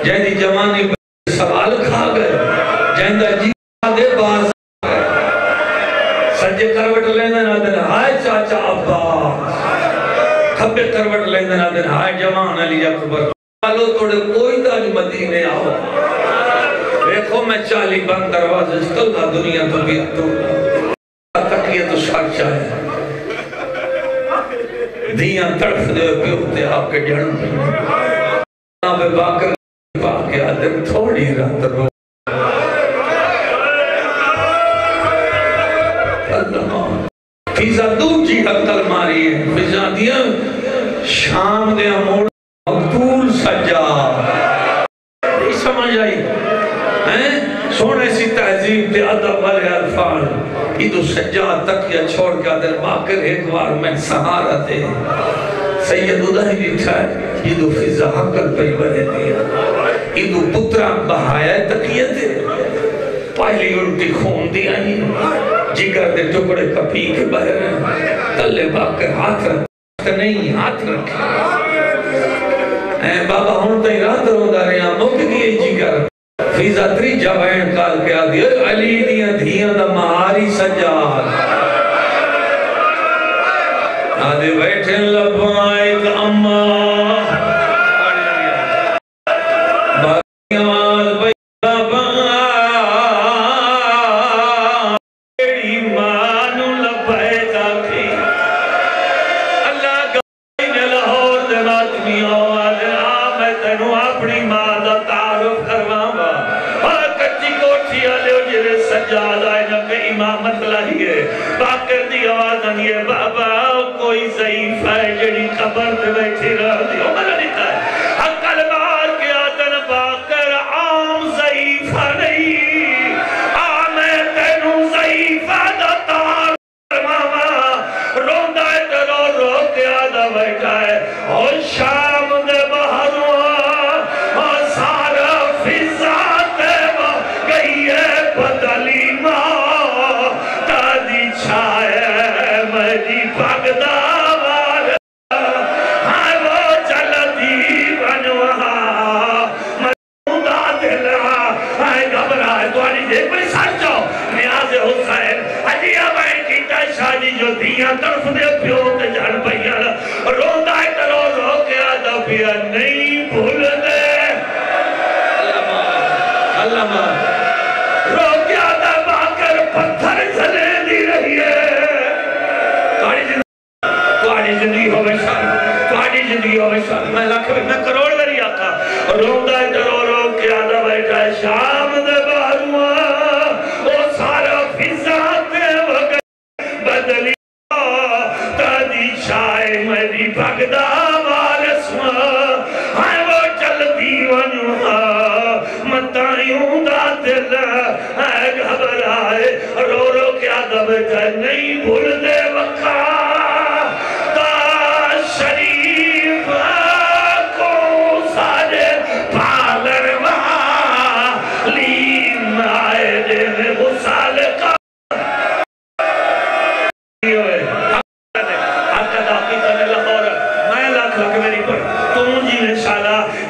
جہدی جوانی سوال کھا گئے جہدہ جی دے باز سجے کروٹ لیندن آدھن ہائے چاچا عباس کھبے کروٹ لیندن آدھن ہائے جوان علی اکبر آلو توڑے کوئی تاج مدینے آؤ دیکھو میں چالی بند دروازے استلہ دنیا تو بھی تو تکیہ تو سچا ہے دیاں تڑف دے پیوتے آپ کے جڑوں پہ باکر پاکے آدھن تھوڑی رات رو فیضا دو جی حقل ماری ہے فیضا دیا شام دیا موڑ مقبول سجا نہیں سمجھ آئی سونے سی تہذیب تے عدب والے الفان ایدو سجا تک یا چھوڑ کے دل باکر ایک بار میں سہارا دے سید ادھائی لکھا ہے ایدو فیضا حقل پہ بڑھے دیا ایدو پترہ بہایا تقیت ہے پہلی الٹی خون دیا ہی جگر دے ٹکڑے کپی کے بہر تلے باکر ہاتھ رکھتے نہیں ہاتھ رکھے اے بابا ہون تائی رات رو دا رہے ہیں مک دیئے جگر فیضا تری جوائن کال کے آدھی علی دیاں دھیاں دا مہاری سجاد آدھے بیٹھے لبائک اماں باکر دی آواز آنی ہے بابا کوئی ضعیف ہے جڑی قبر پہ بیٹھی رہ دی عمر لیتا ہے حقل مار کے آدن باکر عام ضعیف نہیں عام تینو ضعیف دتار ماما روندہ ہے رو کے آدھا بیٹھا ہے اور شام دے بہروں اور سارا فضا تے گئی ہے بدلی ماں چھائے میری پگدہ والا ہاں وہ چل دی بنوہا مجھوندہ دل ہاں گھبرائے دواری دیکھ بڑی ساتھ جاؤ نیاز حسین حجیہ بہن کی شادی جو دیاں طرف دے پیوتے جان بھئیاں روندہ ہے کرو رو کے آدھا ہے رو رو کے آدھا بیٹھا ہے نہیں بھول دے وقا تا شریف کو سارے پالر والی آئے دے میں غسال کا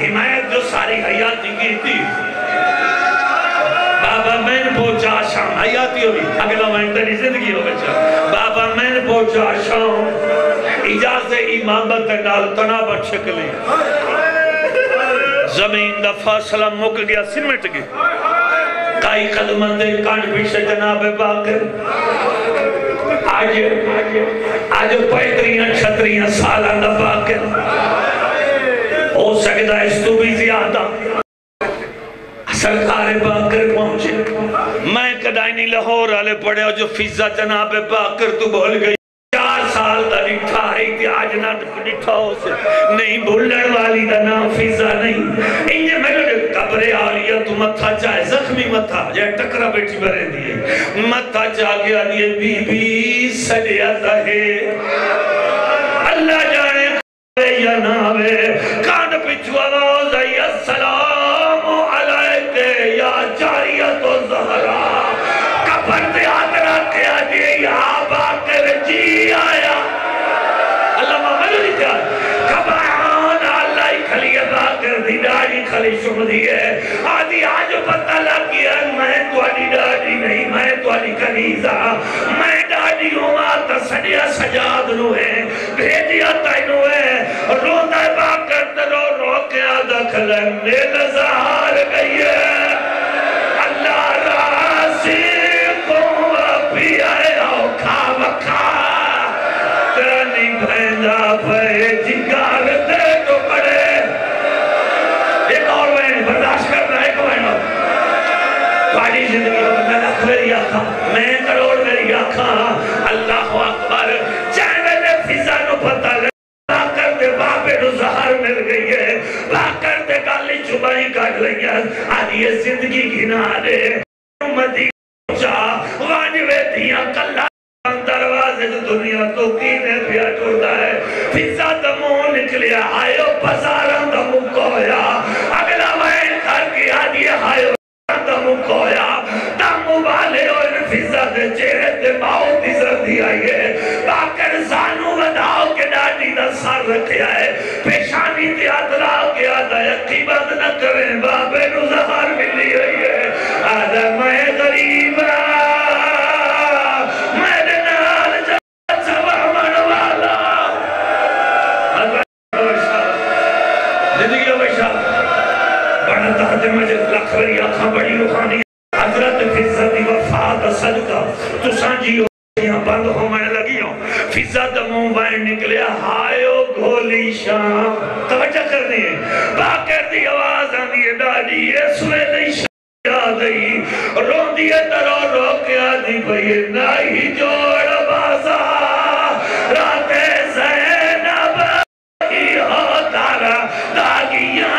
حمایت جو ساری حیاتی کی تھی بابا میں نے پہنچا شام حیاتی ہوئی اگلا میں تیری زندگی ہو بچا بابا میں نے پہنچا شام اجازت امامت نال تنابت شکلی زمین دا فاصلہ مک گیا سمٹ گیا کائی قدمہ دے کانڈ پیچھے جناب باقر آج پیتریاں چھتریاں سالہ دا باقر ہو سکتا ہے اس تو بھی زیادہ سرکار باقر پہنچے میں کدائی نہیں لاہور آلے پڑے اور جو فضا جناب باقر تو بھول گئی 4 سال دا نٹھا رہی تھی آج نہ نٹھا ہو سے نہیں بھولن والی دا نام فضا نہیں انجھے میں نے قبر آلیہ تو متھا چاہے زخمی متھا جائے ٹکرہ بیٹھی برے دیئے متھا چاہ گیا دیئے بی بی سلیعہ ہے اللہ جانے یا ناوے کان پچھو آواز ہے السلام علیکہ یا جاریت و زہرا کپر دے آدھرا کیا دے یا باقر جی آیا اللہ محمد نہیں کیا کبران اللہ کھلی باقر دی ڈاڑی کھلی شم دی ہے آدھی آج پتہ لگ گیا میں توڑی ڈاڑی نہیں میں توڑی کنیزہ میں ڈاڑی ہوں آتا سڑیا سجاد نو ہے بھیجیا تائنو ہے روندہ باقر درو رو کے آدھا کھلے میل زہار گئی ہے اللہ راسی کو ابھی آئے آؤ کھا وکھا تیرا نہیں بھیندا پہ جگار دے تو پڑے ایک اور بہن برداشت کرنا ایک بہن تھوڑی زندگی میں میں لکھ میری آنکھا میں کروڑ میری آنکھا اللہ اکبر چینل فضا نو پتہ لے باقر دے بابے نو زہر مل گئی ہے باقر دے گالی چبائی کر لئی ہے آدھی یہ زندگی گھنا دے مدینہ چاہ وانوے دیاں کلہ دروازے دنیا تو کینے پیا ٹوڑا ہے فضا دمو نکلیا آئیو بزاران دمو کویا اگلا وین کر کے آدھی آئیو دمو کویا دمو والے اور فضا دے چہرے دے موت دی زردی آئی ہے باقر زانو وداؤ کے ڈاٹی دا سر رکھیا ہے پیشانی دی ادراؤ کے آدھا یقی بند نہ کریں بابے نو زہار ملی ہوئی ہے آدھا میں غریب لکھوری آنکھاں بڑی روحانی حضرت فضا دی وفات صدقہ تو سانجی ہو یہاں بند ہو میں لگی ہوں فضا دموں بائن نکلیا ہائیو گھولی شام توجہ کرنی ہے باقر دی آواز آنی ہے ڈاڑی یہ سوے دی شام آدھی رون دیئے ترو رو کے آدھی بھئی نائی جوڑ بازا رات زینب کی ہو تارا داگیاں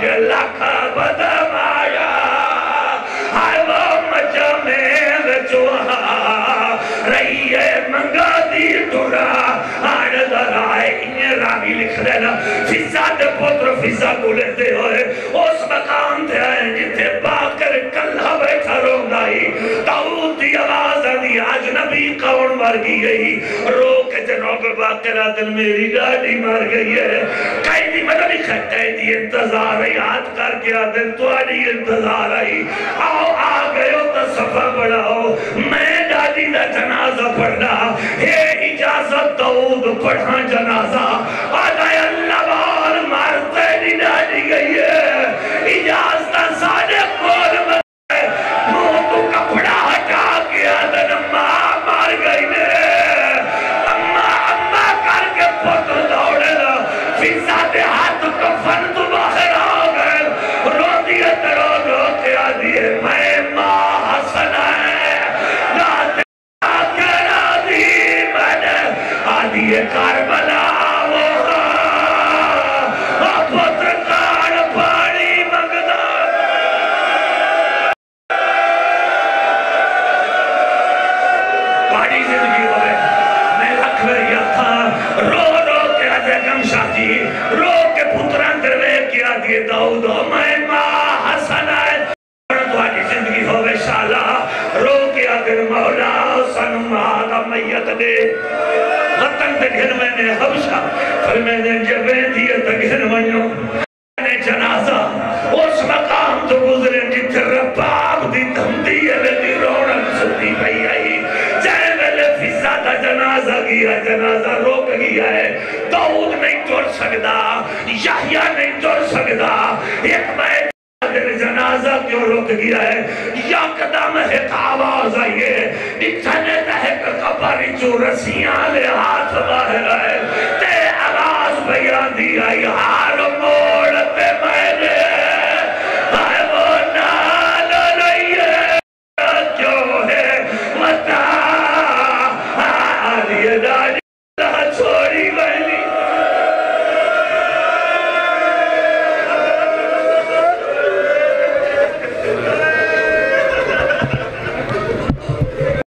لکھ بدم آیا آئے وہ مجمع وچوہا رہی ہے منگا دی ٹورا آڑ در آئے انہیں راوی لکھ دینا فضا دے پتر فضا کو لیتے ہوئے اس مقام دے آئے جتے باقر کلہ بیٹھا روندائی داؤد دی آواز آنی آج نبی کون مر گئی رو کے جناب باقرہ دل میری ڈاڑی مر گئی ہے کئی دی مدنی کھٹے دی انتظار یاد کر کے آدھن تو آنی انتظار آئی آؤ آ گئے ہو تو صفحہ بڑھاؤ میں ڈاڑی دا جنازہ پڑھنا ہے اجازت داؤد پڑھا جنازہ آدھائے اللہ بار مارتے نہیں ڈاڑی گئی ہے اجازت ساڑے کول مدد منہ تو کپڑا ہٹا کے آدھن ماں مار گئی نے اممہ کر کے پتر دوڑے لا فضا دے ہاتھ کفن تو باہر آ گئے رو دیئے ترو رو کے آدھیے میں ماں حسن ہے ناتے آکر آدھی میں آدھیے کربلا پتر کار پانی مگدہ حبشہ فرمینے جبیں دیا تگھن ونیوں جنازہ اس مقام تو گزرے جتھے رباب دی دھمدی ہے رونق ستی پئی آئی جائے ویلے فضا دا جنازہ گیا جنازہ روک گیا ہے داؤد نہیں ٹر سکدا یحییٰ نہیں ٹر سکدا ایک میں جنازہ کیوں رک گیا ہے یا قدم ایک آواز آئیے اتنے تحق قبری جو رسیاں لے ہاتھ باہر آئے تے آواز بیان دی آئی ہار